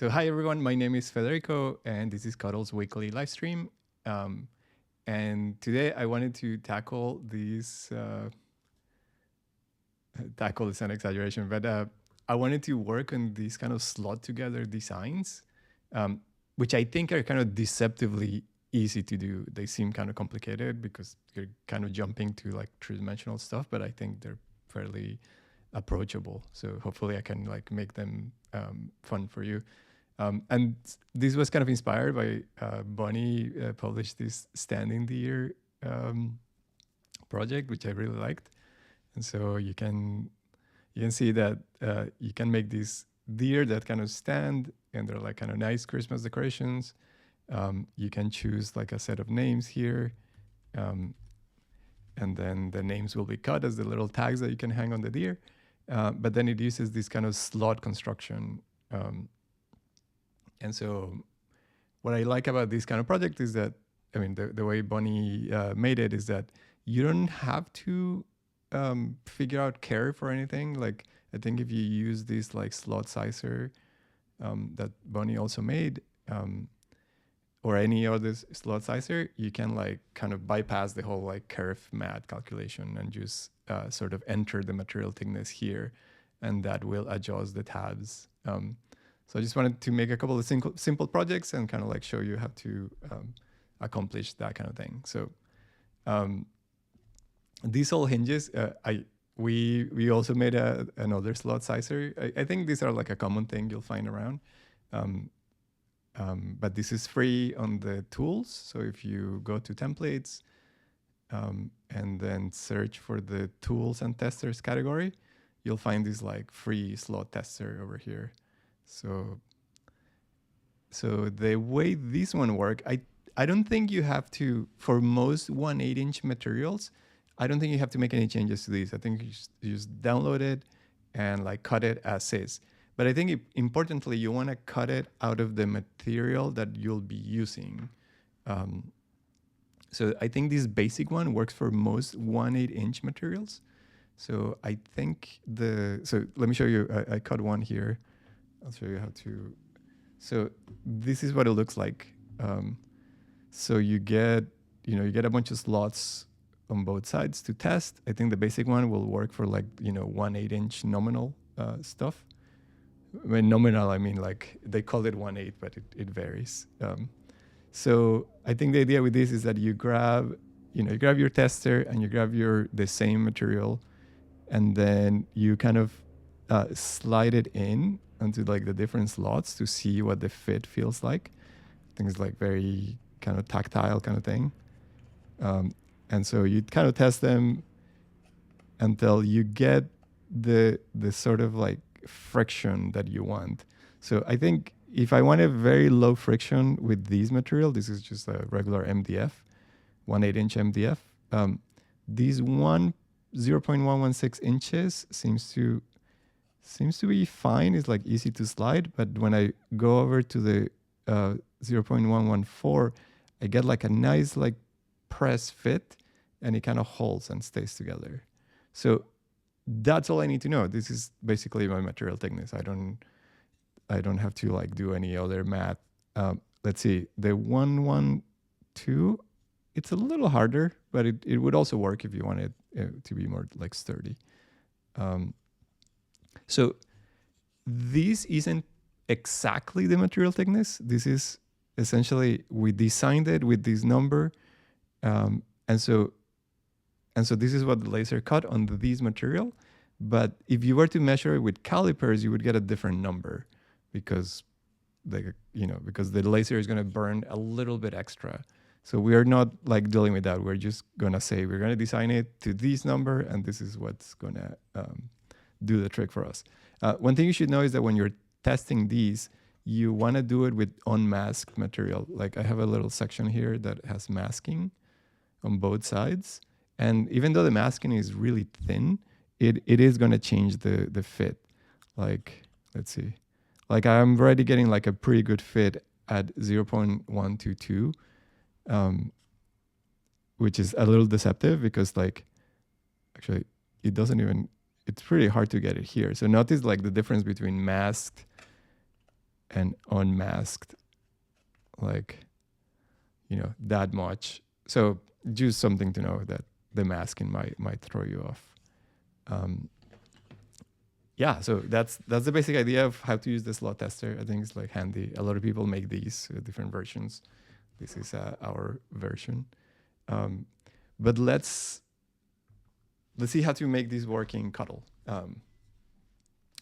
So hi everyone, my name is Federico and this is Cuttle's weekly live stream. And today I wanted to tackle these, tackle is an exaggeration, but I wanted to work on these kind of slot together designs, which I think are kind of deceptively easy to do. They seem kind of complicated because you're kind of jumping to like three-dimensional stuff, but I think they're fairly approachable. So hopefully I can like make them fun for you. And this was kind of inspired by Bonnie published this standing deer project, which I really liked. And so you can see that you can make these deer that kind of stand, and they're like kind of nice Christmas decorations. You can choose like a set of names here, and then the names will be cut as the little tags that you can hang on the deer. But then it uses this kind of slot construction. And so what I like about this kind of project is that, I mean, the way Bonnie made it is that you don't have to figure out kerf or anything. Like, I think if you use this like slot sizer that Bonnie also made, or any other slot sizer, you can like kind of bypass the whole like kerf mat calculation and just sort of enter the material thickness here, and that will adjust the tabs. So I just wanted to make a couple of simple projects and kind of like show you how to accomplish that kind of thing. So these all hinges, we also made another slot sizer. I think these are like a common thing you'll find around. But this is free on the tools. So if you go to templates and then search for the tools and testers category, you'll find this like free slot tester over here. So the way this one works, I don't think you have to, for most 1/8" materials, I don't think you have to make any changes to these. I think you just download it and like cut it as is. But I think importantly, you want to cut it out of the material that you'll be using. So I think this basic one works for most 1/8" materials. So I think so let me show you, I cut one here. I'll show you how to. So this is what it looks like. So you get a bunch of slots on both sides to test. I think the basic one will work for like 1/8" nominal stuff. When nominal, I mean like they call it 1/8, but it varies. So I think the idea with this is that you grab your tester and you grab the same material, and then you kind of slide it in onto like the different slots to see what the fit feels like. I think it's like very kind of tactile kind of thing. And so you kind of test them until you get the sort of like friction that you want. So I think if I want a very low friction with these material, this is just a regular MDF, 1/8" MDF. These 0.116 inches seems to be fine. It's like easy to slide, but when I go over to the 0.114, I get like a nice like press fit, and it kind of holds and stays together. So that's all I need to know. This is basically my material thickness. I don't have to like do any other math. Let's see, the 112, it's a little harder, but it would also work if you wanted it to be more like sturdy. So this isn't exactly the material thickness. This is essentially, we designed it with this number. And so this is what the laser cut on this material. But if you were to measure it with calipers, you would get a different number because the laser is going to burn a little bit extra. So we are not like dealing with that. We're just going to say we're going to design it to this number, and this is what's going to do the trick for us. One thing you should know is that when you're testing these, you want to do it with unmasked material. Like I have a little section here that has masking on both sides. And even though the masking is really thin, it is going to change the fit. Like, let's see. Like I'm already getting like a pretty good fit at 0.122, which is a little deceptive because like, actually it doesn't even, it's pretty hard to get it here. So notice like the difference between masked and unmasked like, that much. So just something to know that the masking might throw you off. Yeah, so that's the basic idea of how to use the slot tester. I think it's like handy. A lot of people make these different versions. This is our version. But let's see how to make this work in Cuttle. How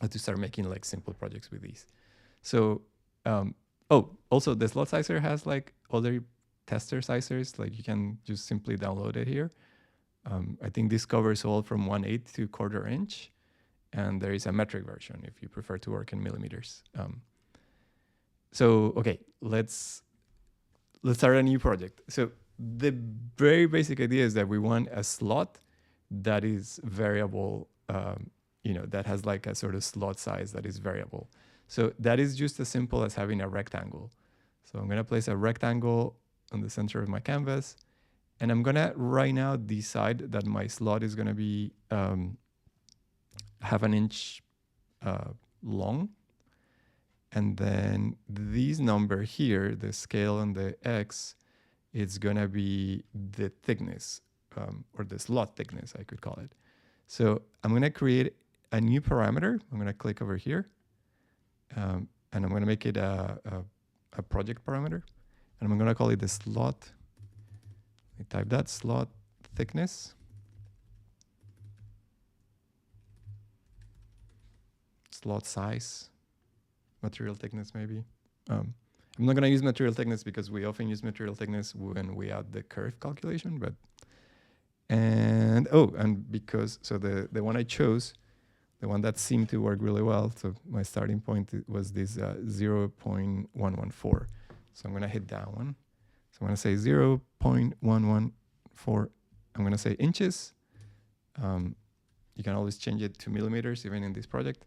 to start making like simple projects with these. So, also the slot sizer has like other tester sizers. Like you can just simply download it here. I think this covers all from 1/8 to 1/4 inch. And there is a metric version if you prefer to work in millimeters. So, okay, let's start a new project. So the very basic idea is that we want a slot that is variable, that has like a sort of slot size that is variable. So that is just as simple as having a rectangle. So I'm gonna place a rectangle on the center of my canvas. And I'm gonna right now decide that my slot is gonna be half an inch long. And then this number here, the scale on the X, it's gonna be the thickness, or the slot thickness, I could call it. So I'm gonna create a new parameter. I'm gonna click over here, and I'm gonna make it a project parameter. And I'm gonna call it the slot. Let me type that, slot thickness. Slot size, material thickness maybe. I'm not going to use material thickness because we often use material thickness when we add the curve calculation, and because, so the one I chose, the one that seemed to work really well, so my starting point was this 0.114. So I'm going to hit that one. So I'm going to say 0.114. I'm going to say inches. You can always change it to millimeters, even in this project.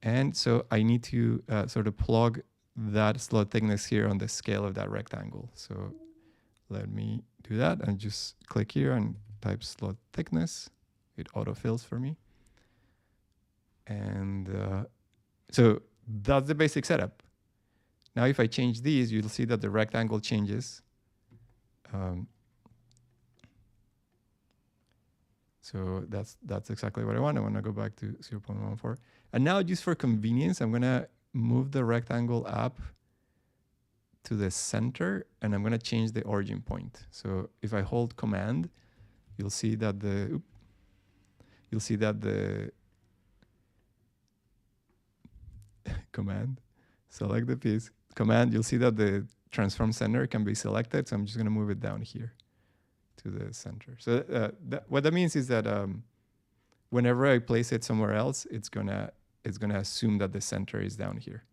And so I need to sort of plug that slot thickness here on the scale of that rectangle. So let me do that and just click here and type slot thickness. It autofills for me. And so that's the basic setup. Now, if I change these, you'll see that the rectangle changes. So that's exactly what I want. I want to go back to 0.14. And now, just for convenience, I'm going to move the rectangle up to the center, and I'm going to change the origin point. So if I hold Command, you'll see that the Command, select the piece. Command, you'll see that the transform center can be selected. So I'm just going to move it down here to the center. So what that means is that whenever I place it somewhere else, it's gonna assume that the center is down here.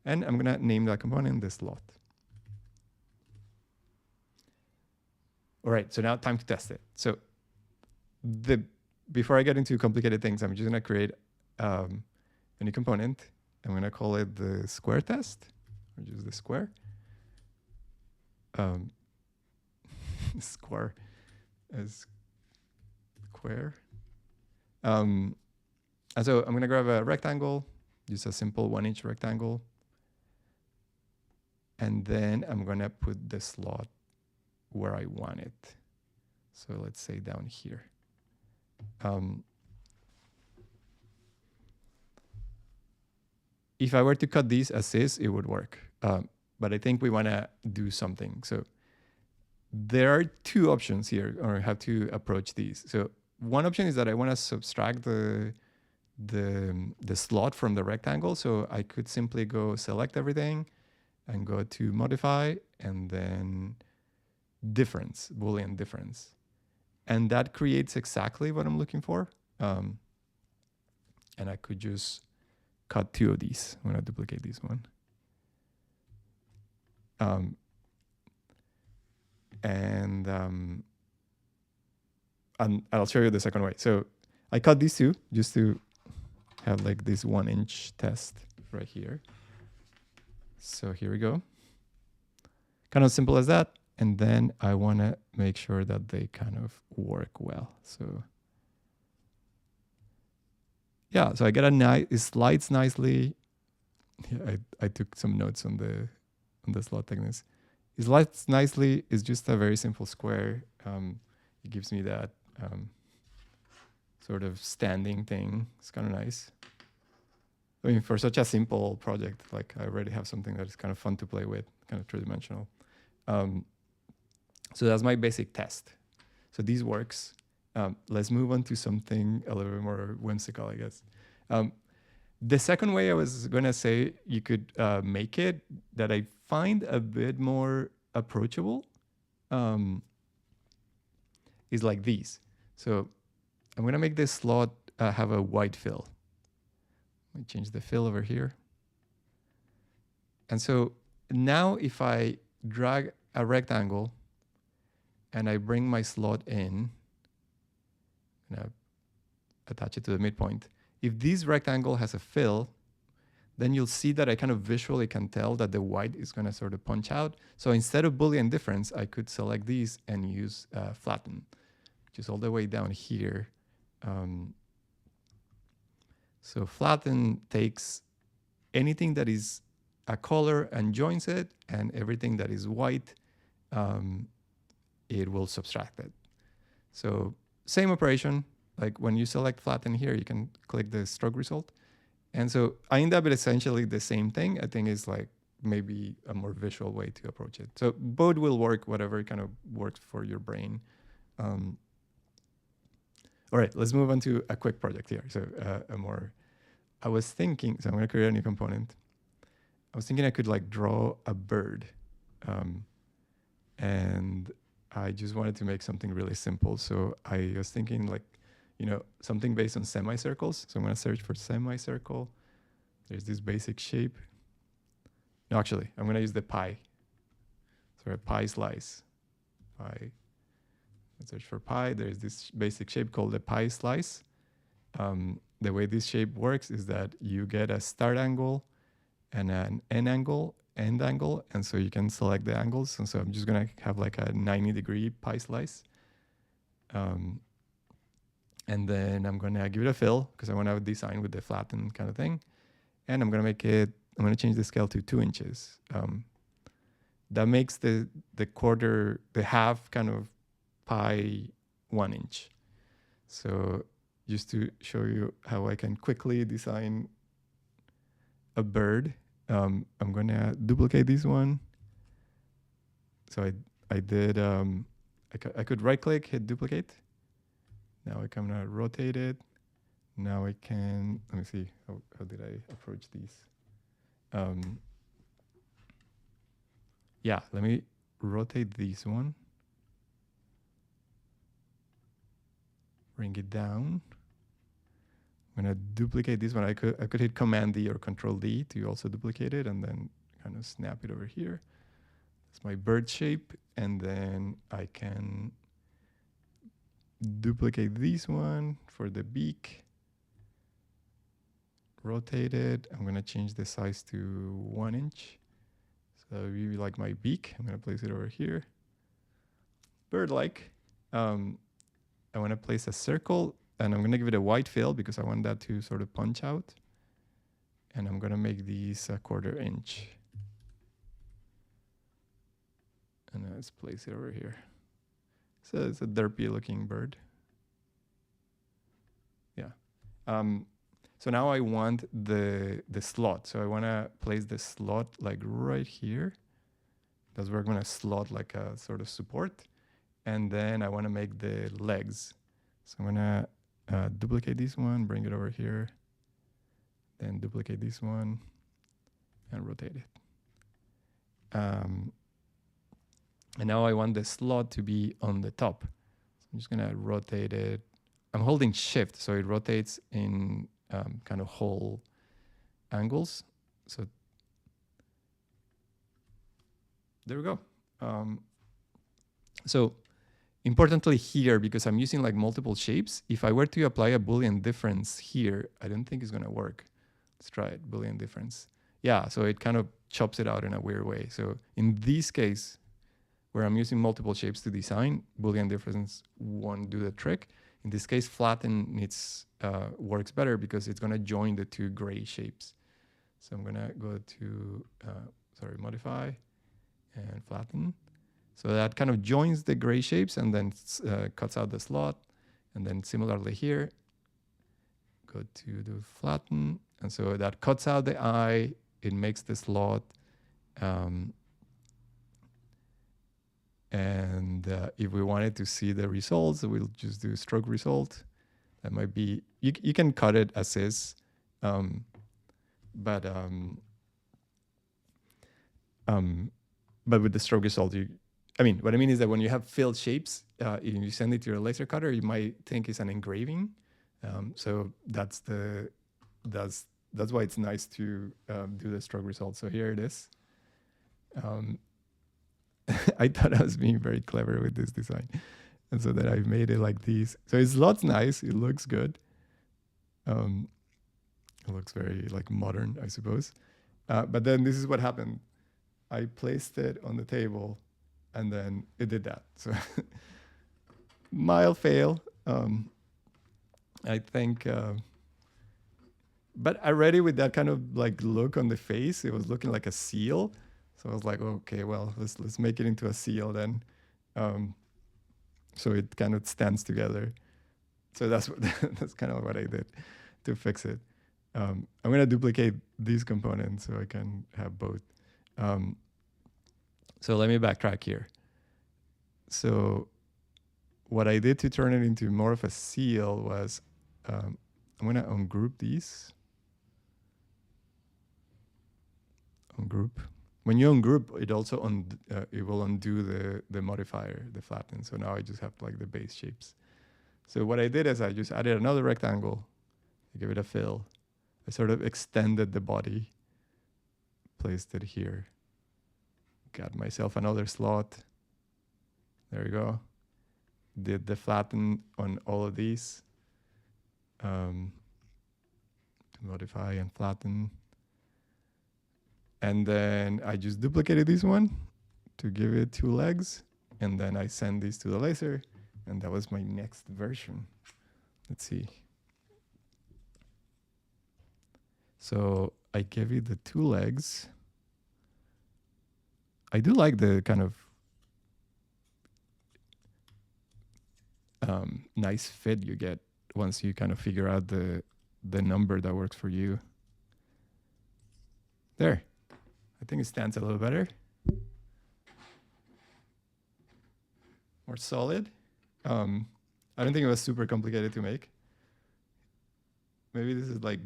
And I'm gonna name that component the slot. All right, so now time to test it. So before I get into complicated things, I'm just gonna create a new component. I'm gonna call it the square test, or just the square. Square. And so I'm going to grab a rectangle, just a simple 1-inch rectangle. And then I'm going to put the slot where I want it. So let's say down here. If I were to cut these as is, it would work. But I think we want to do something. So there are two options here, or how to approach these. So one option is that I want to subtract the slot from the rectangle. So I could simply go select everything and go to modify and then difference, boolean difference. And that creates exactly what I'm looking for. And I could just cut 2 of these. I'm going to duplicate this one. And I'll show you the second way. So I cut these 2 just to have like this 1-inch test right here. So here we go. Kind of simple as that. And then I want to make sure that they kind of work well. So yeah, so I get it slides nicely. Yeah, I took some notes on the slot thickness. It slides nicely. It's just a very simple square. It gives me that sort of standing thing. It's kind of nice. I mean, for such a simple project, like I already have something that is kind of fun to play with, kind of three-dimensional. So that's my basic test. So this works. Let's move on to something a little bit more whimsical, I guess. The second way I was going to say you could make it that I find a bit more approachable is like these. So I'm going to make this slot have a white fill. Let me change the fill over here. And so now if I drag a rectangle and I bring my slot in, and I attach it to the midpoint, if this rectangle has a fill, then you'll see that I kind of visually can tell that the white is going to sort of punch out. So instead of Boolean difference, I could select these and use flatten, which is all the way down here. So flatten takes anything that is a color and joins it, and everything that is white, it will subtract it. So same operation, like when you select flatten here, you can click the stroke result. And so I end up with essentially the same thing. I think is like maybe a more visual way to approach it. So both will work, whatever kind of works for your brain. All right, let's move on to a quick project here. So I was thinking, so I'm going to create a new component. I was thinking I could like draw a bird. And I just wanted to make something really simple. So I was thinking like, something based on semicircles. So I'm going to search for semicircle. There's this basic shape. No, actually, I'm going to use the pie. So a pie slice. Pie. Let's search for pie. There's this basic shape called the pie slice. The way this shape works is that you get a start angle and an end angle, and so you can select the angles. And so I'm just going to have like a 90-degree pie slice. And then I'm going to give it a fill because I want to design with the flatten kind of thing. And I'm going to change the scale to 2 inches. That makes the half kind of pie 1 inch. So just to show you how I can quickly design a bird, I'm going to duplicate this one. So I did, I could right click, hit duplicate. Now I can rotate it. Now I can, let me see, how did I approach these? Yeah, let me rotate this one. Bring it down. I'm gonna duplicate this one. I could hit Command D or Control D to also duplicate it and then kind of snap it over here. That's my bird shape. And then I can duplicate this one for the beak. Rotate it. I'm gonna change the size to 1 inch. So that would be like my beak. I'm gonna place it over here. Bird-like. I want to place a circle and I'm going to give it a white fill because I want that to sort of punch out. And I'm going to make these a 1/4 inch. And let's place it over here. So it's a derpy looking bird. Yeah. So now I want the slot. So I want to place the slot like right here. That's where I'm going to slot like a sort of support. And then I want to make the legs. So I'm going to duplicate this one, bring it over here, then duplicate this one and rotate it. And now I want the slot to be on the top. So I'm just going to rotate it. I'm holding shift, so it rotates in kind of whole angles. So there we go. So importantly here, because I'm using like multiple shapes, if I were to apply a Boolean difference here, I don't think it's going to work. Let's try it, Boolean difference. Yeah, so it kind of chops it out in a weird way. So in this case, where I'm using multiple shapes to design, Boolean difference won't do the trick. In this case, flatten works better because it's going to join the two gray shapes. So I'm gonna go to, modify and flatten. So that kind of joins the gray shapes and then cuts out the slot. And then similarly here, go to the flatten. And so that cuts out the eye, it makes the slot. If we wanted to see the results, we'll just do stroke result. That might be, you can cut it as is, but with the stroke result, what I mean is that when you have filled shapes, if you send it to your laser cutter, you might think it's an engraving. So that's why it's nice to do the stroke result. So here it is. I thought I was being very clever with this design. And so that I made it like these. So it looks nice. It looks good. It looks very like modern, I suppose. But then this is what happened. I placed it on the table and then it did that. So mild fail. I think, but already with that kind of like look on the face, it was looking like a seal. So I was like, okay, well, let's make it into a seal then. So it kind of stands together. So that's kind of what I did to fix it. I'm going to duplicate these components so I can have both. So let me backtrack here. So what I did to turn it into more of a seal was I'm going to ungroup these. Ungroup. When you ungroup, it also it will undo the modifier, the flatten. So now I just have like the base shapes. So what I did is I just added another rectangle. I give it a fill. I sort of extended the body, placed it here. Got myself another slot. There you go. Did the flatten on all of these. Modify and flatten. And then I just duplicated this one to give it 2 legs. And then I send these to the laser. And that was my next version. Let's see. So I gave it the 2 legs. I do like the kind of nice fit you get once you kind of figure out the number that works for you. There. I think it stands a little better. More solid. I don't think it was super complicated to make. Maybe this is like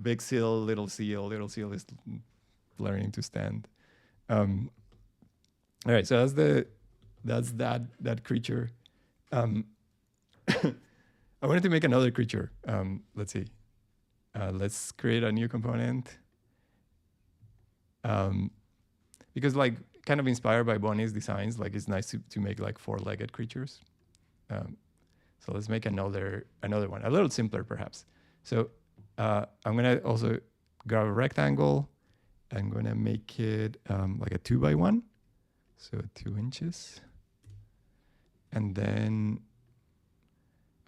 big seal, little seal. Little seal is learning to stand. All right, so that's that creature. I wanted to make another creature. Let's see. Let's create a new component. Because like kind of inspired by Bonnie's designs, like it's nice to make like 4-legged creatures. So let's make another one, a little simpler perhaps. So I'm gonna also grab a rectangle. I'm gonna make it like a 2x1, so 2 inches. And then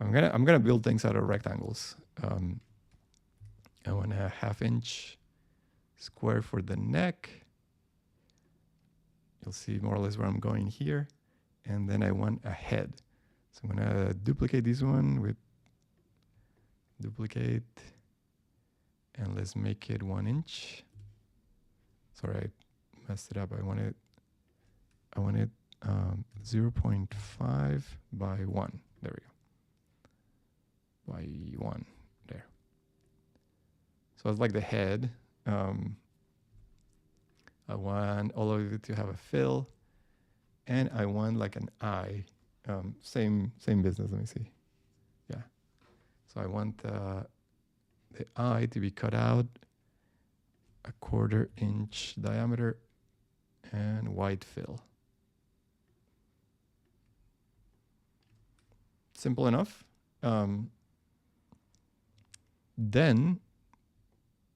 I'm gonna build things out of rectangles. I want a 1/2 inch square for the neck. You'll see more or less where I'm going here. And then I want a head. So I'm gonna duplicate this one with duplicate. And let's make it 1 inch. Sorry, I messed it up. I want it 0.5 by 1. There we go. By 1, there. So it's like the head. I want all of it to have a fill, and I want like an eye. Same business. Let me see. Yeah. So I want the eye to be cut out 1/4 inch diameter and white fill. Simple enough. Then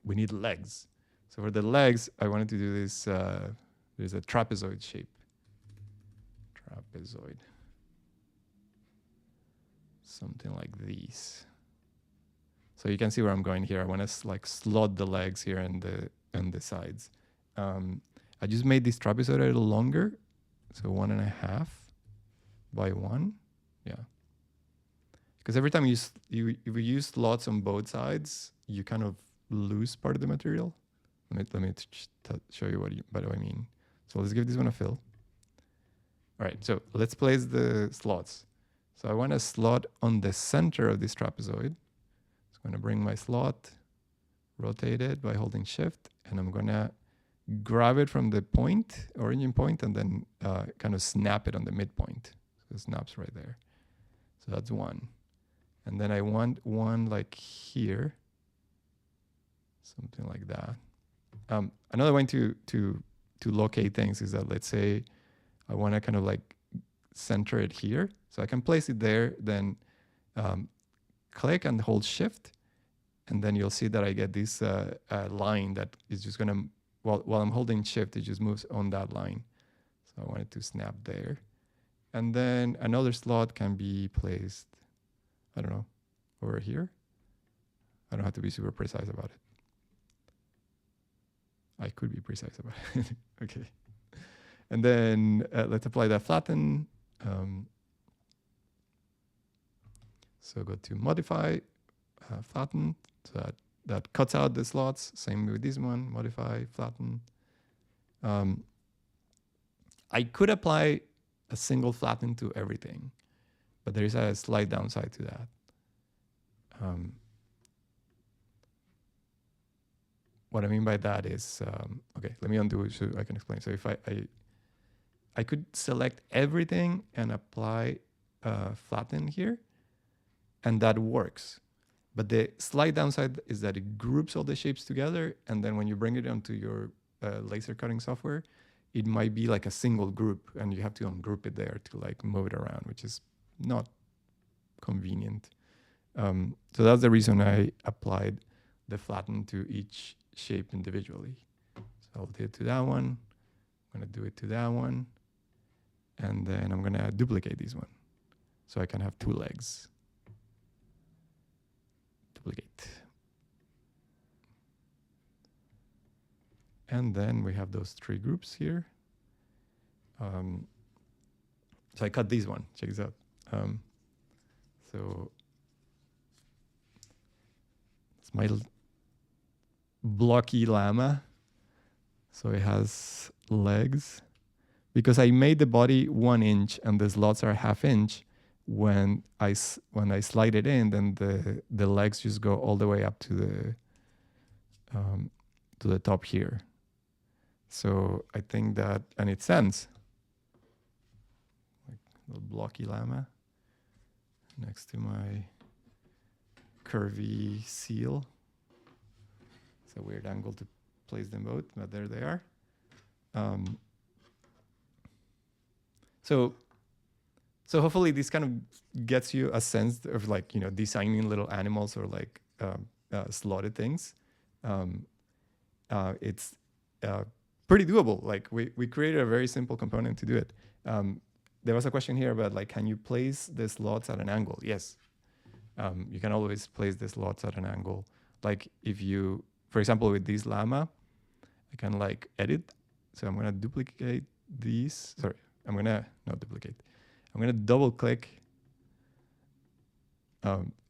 we need legs. So for the legs, I wanted to do this, there's a trapezoid shape. Trapezoid. Something like these. So you can see where I'm going here. I want to like slot the legs here in and the sides. I just made this trapezoid a little longer, so 1.5 by 1. Yeah, because every time if you use slots on both sides, you kind of lose part of the material. Let me show you what do I mean. So let's give this one a fill. All right, so let's place the slots. So I want a slot on the center of this trapezoid. So I'm going to bring my slot, rotate it by holding shift, and I'm going to grab it from the point, origin point, and then kind of snap it on the midpoint. So it snaps right there. So that's one. And then I want one like here, something like that. Another way to locate things is that, let's say I want to kind of like center it here. So I can place it there, then click and hold shift. And then you'll see that I get this line that is just going to, while I'm holding shift, it just moves on that line. So I want it to snap there. And then another slot can be placed, I don't know, over here. I don't have to be super precise about it. I could be precise about it. Okay. And then let's apply that flatten. So go to modify, flatten. So that cuts out the slots. Same with this one, modify, flatten. I could apply a single flatten to everything, but there is a slight downside to that. What I mean by that is, okay, let me undo it so I can explain. So if I could select everything and apply flatten here, and that works. But the slight downside is that it groups all the shapes together, and then when you bring it onto your laser cutting software, it might be like a single group, and you have to ungroup it there to like move it around, which is not convenient. So that's the reason I applied the flatten to each shape individually. So I'll do it to that one. I'm going to do it to that one. And then I'm going to duplicate this one so I can have two legs. Duplicate. And then we have those three groups here. So I cut this one. Check this out. So it's my blocky llama. So it has legs. Because I made the body 1 inch and the slots are 1/2 inch, when I slide it in, then the legs just go all the way up to the top here. So I think that, and it stands like a little blocky llama next to my curvy seal. It's a weird angle to place them both, but there they are. So hopefully this kind of gets you a sense of like, you know, designing little animals or like slotted things. It's pretty doable. Like we created a very simple component to do it. There was a question here about like, can you place the slots at an angle? Yes. You can always place the slots at an angle. Like if you, for example, with this llama, I can like edit. So I'm going to duplicate these. Sorry, I'm going to not duplicate. I'm going to double click.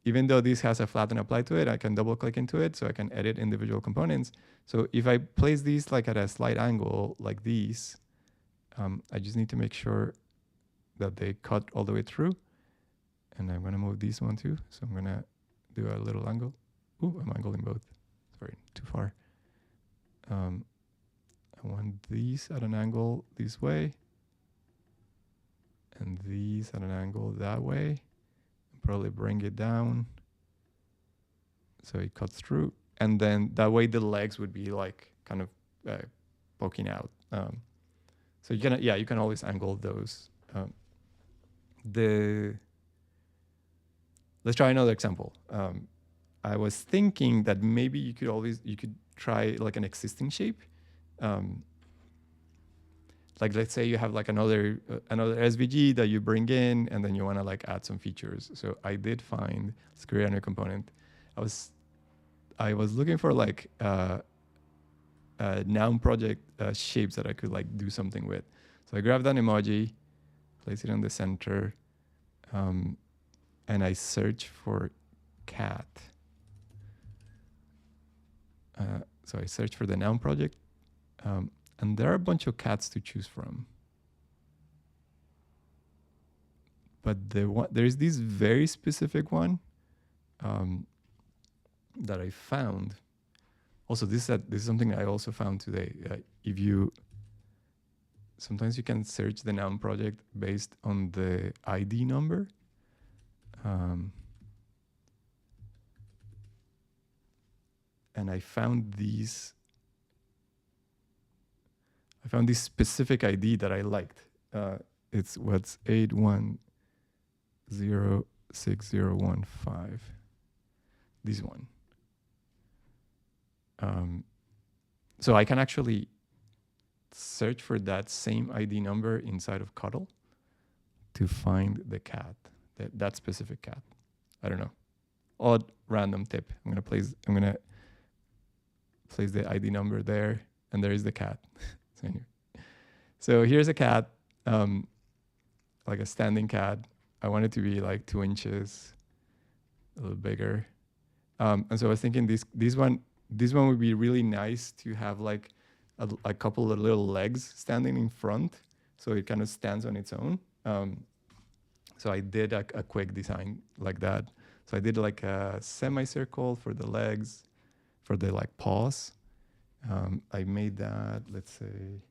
Even though this has a flatten applied to it, I can double click into it so I can edit individual components. So if I place these like at a slight angle like these, I just need to make sure that they cut all the way through. And I'm going to move this one too. So I'm going to do a little angle. Ooh, I'm angling both. Sorry, too far. I want these at an angle this way. And these at an angle that way. Probably bring it down so it cuts through. And then that way the legs would be like kind of poking out. So you can always angle those. Let's try another example. I was thinking that maybe you could try like an existing shape. Like let's say you have like another SVG that you bring in, and then you want to like add some features. So I did find, let's create a new component. I was looking for like a noun project shapes that I could like do something with. So I grabbed an emoji, place it on the center, and I search for cat. So I search for the noun project, and there are a bunch of cats to choose from. But there's this very specific one that I found. Also, this is something I also found today. Sometimes you can search the noun project based on the ID number. And I found this specific ID that I liked. It's what's 8106015. This one. So I can actually search for that same ID number inside of Cuttle to find the cat, that specific cat. I don't know. Odd random tip. I'm gonna place the ID number there, and there is the cat. So here's a cat, like a standing cat. I want it to be like 2 inches, a little bigger. And so I was thinking this one would be really nice to have like a couple of little legs standing in front, so it kind of stands on its own. So I did a quick design like that. So I did like a semicircle for the legs, for the like paws. I made that, let's say,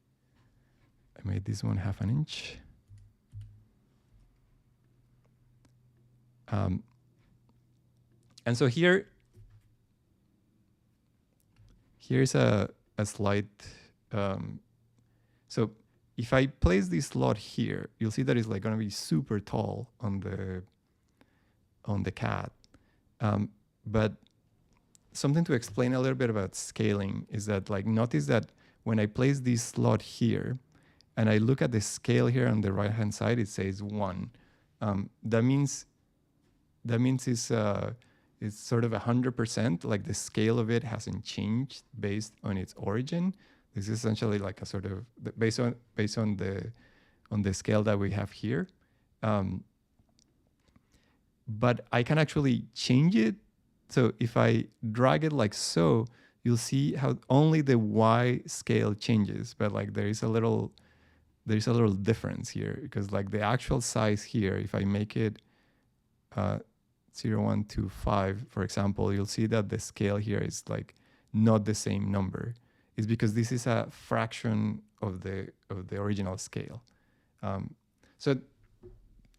I made this one 1/2 inch. And so here's a slight, so if I place this slot here, you'll see that it's like gonna be super tall on the cat. But something to explain a little bit about scaling is that, like, notice that when I place this slot here and I look at the scale here on the right hand side, it says 1. That means it's sort of 100%, like the scale of it hasn't changed based on its origin. This is essentially like a sort of based on the scale that we have here. But I can actually change it. So if I drag it like so, you'll see how only the Y scale changes, but like there's a little difference here, because like the actual size here, if I make it 0.125, for example, you'll see that the scale here is like not the same number. It's because this is a fraction of the original scale. So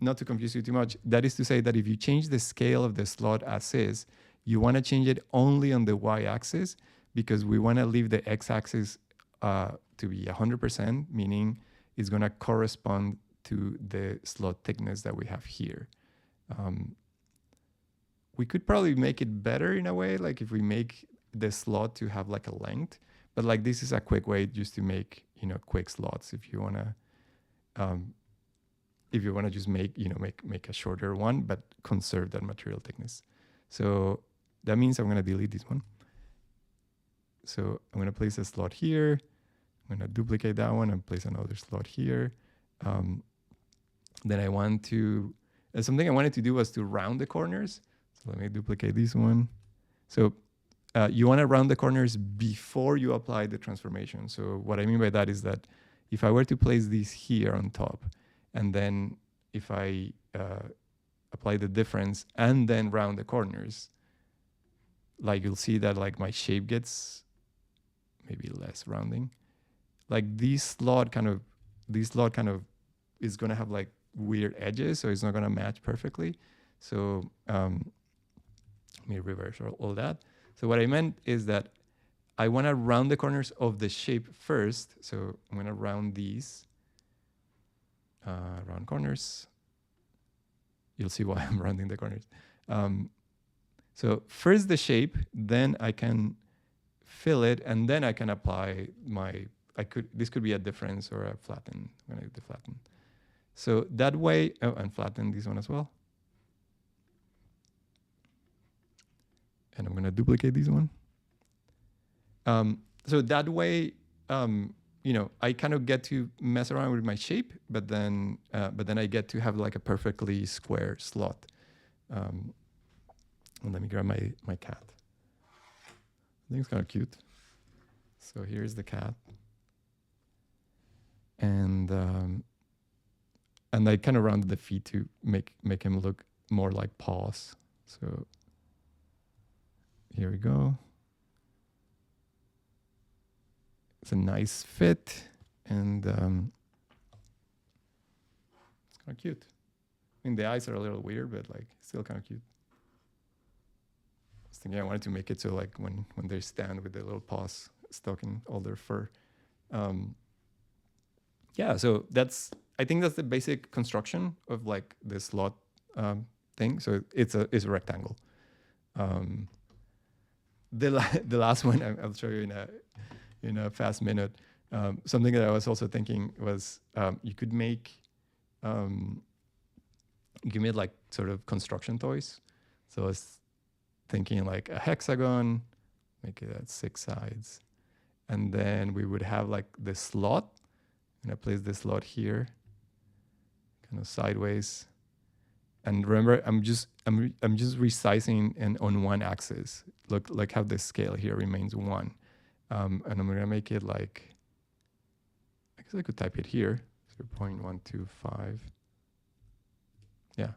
not to confuse you too much, that is to say that if you change the scale of the slot as is, you want to change it only on the y-axis, because we want to leave the x-axis to be 100%, meaning it's going to correspond to the slot thickness that we have here. We could probably make it better in a way, like if we make the slot to have like a length, but like this is a quick way just to make, quick slots if you want to just make a shorter one, but conserve that material thickness. So that means I'm going to delete this one. So I'm going to place a slot here. I'm going to duplicate that one and place another slot here. Then I want to, something I wanted to do was to round the corners. So let me duplicate this one. So you want to round the corners before you apply the transformation. So what I mean by that is that if I were to place these here on top, and then if I apply the difference and then round the corners, like you'll see that like my shape gets maybe less rounding. Like this slot kind of is going to have like weird edges, so it's not going to match perfectly. So let me reverse all that. So what I meant is that I want to round the corners of the shape first. So I'm going to round these. Round corners. You'll see why I'm rounding the corners. So first the shape, then I can fill it, and then I can apply this could be a difference or a flatten. I'm going to do the flatten. So that way, and flatten this one as well. And I'm going to duplicate this one. so that way, you know, I kind of get to mess around with my shape, but then I get to have like a perfectly square slot. And let me grab my cat. I think it's kind of cute. So here's the cat, and I kind of rounded the feet to make him look more like paws. So here we go. It's a nice fit, and it's kind of cute. I mean, the eyes are a little weird, but like still kind of cute. I was thinking I wanted to make it so like when they stand with their little paws stuck in all their fur. Yeah, so I think that's the basic construction of like this slot thing. So it's a rectangle. The last one I'll show you in a fast minute. Something that I was also thinking was you could make like sort of construction toys. So I was thinking like a hexagon, make it at 6 sides, and then we would have like the slot. And I place this slot here, kind of sideways. And remember, I'm just resizing and on one axis. Look like how the scale here remains 1. And I'm gonna make it like, I guess I could type it here, 0.125. Yeah,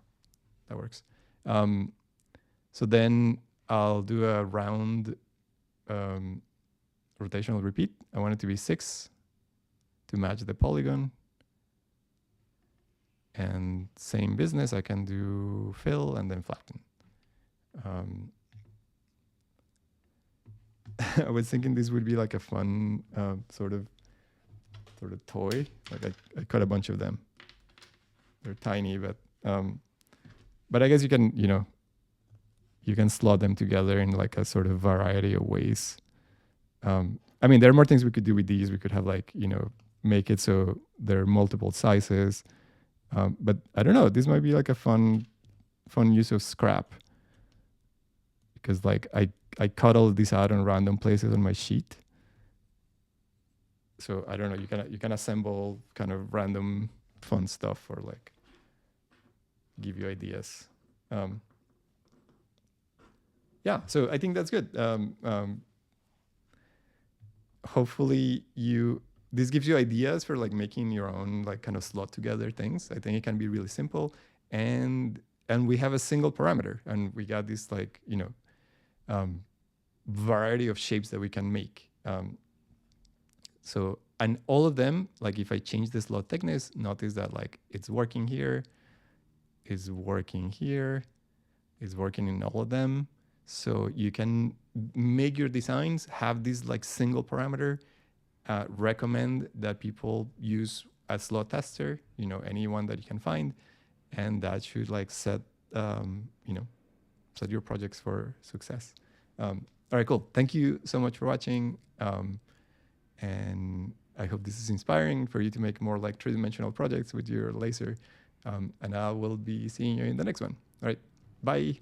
that works. So then I'll do a round rotational repeat. I want it to be 6 to match the polygon. And same business, I can do fill and then flatten. I was thinking this would be like a fun sort of toy. Like I cut a bunch of them. They're tiny, but I guess you can, you know, you can slot them together in like a sort of variety of ways. I mean, there are more things we could do with these. We could have like, you know, make it so there are multiple sizes. But I don't know, this might be like a fun use of scrap, because like I cut all of these out on random places on my sheet. So I don't know, you can assemble kind of random fun stuff or like give you ideas. Yeah, so I think that's good. Hopefully this gives you ideas for like making your own like kind of slot together things. I think it can be really simple, and we have a single parameter, and we got this like, you know, variety of shapes that we can make. So, and all of them, like if I change the slot thickness, notice that like it's working here, is working here, is working in all of them. So you can make your designs have this like single parameter. Recommend that people use a slot tester, you know, anyone that you can find, and that should like set, you know, set your projects for success. All right, cool. Thank you so much for watching, and I hope this is inspiring for you to make more like 3-dimensional projects with your laser, and I will be seeing you in the next one. All right, bye.